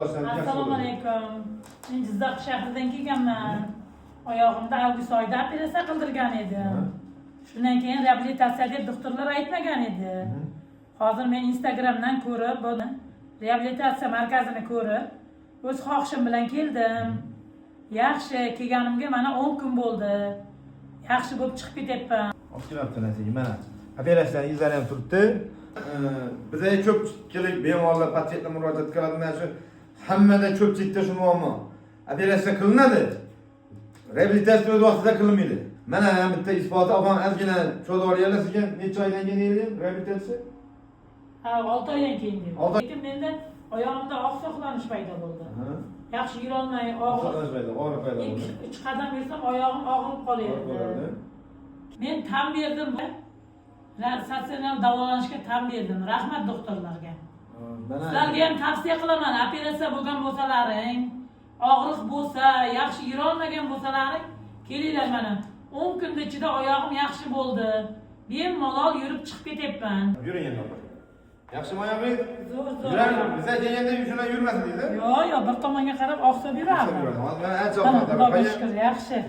Assalomu alaykum. Men Jizzax shahridan kelganman. Oyog'imda avgust oyida operatsiya qildirgan edim. Shundan keyin reabilitatsiya deb doktorlar aytmagan edi. Hozir men Instagramdan ko'rib, buni reabilitatsiya markazini ko'rib, o'z xohishim bilan keldim. Yaxshi, kelganimga mana 10 kun bo'ldi. Yaxshi bo'lib chiqib ketyapman. Optimal mana operatsiyangizlar ham turibdi. Bizga ko'pchilik bemorlar patsientlar murojaat qiladi, mana shu hammada ko'pchilikda shu muammo. Operatsiya qilinadi. Reabilitatsiya o'z vaqtida qilinmaydi. Mana bitta isboti olgan ozgina cho'dvoriylar sizga necha oydan keyin deyilgan reabilitatsiya? 6 oydan keyin deydi. Lekin menda oyog'imda oqsoqlanish paydo bo'ldi. Yaxshi yurolmay, og'riq paydo bo'ldi. 3 qadam yursam oyog'im og'rib qolyapti. Men tan berdim. Statsionar davolanishga tan berdim. Rahmat doktorlarga. Sizlarga ham tavsiya qilaman, operatsiya bo'lgan bo'lsalaring, og'riq bo'lsa, yaxshi yurolmagan bo'lsalaring, kelinglar mana. 10 kun ichida oyog'im yaxshi bo'ldi. Bemalol yurib chiqib ketyapman. Yuring endi. Yaxshimi oyog'ingiz? Zo'r. Yurang, biza kelganda shundan yurmasin deydi. Yo'q, bir tomonga qarab oqsab yuradi. Hozir mana ancha oqsab. Xudoga shukr, yaxshi.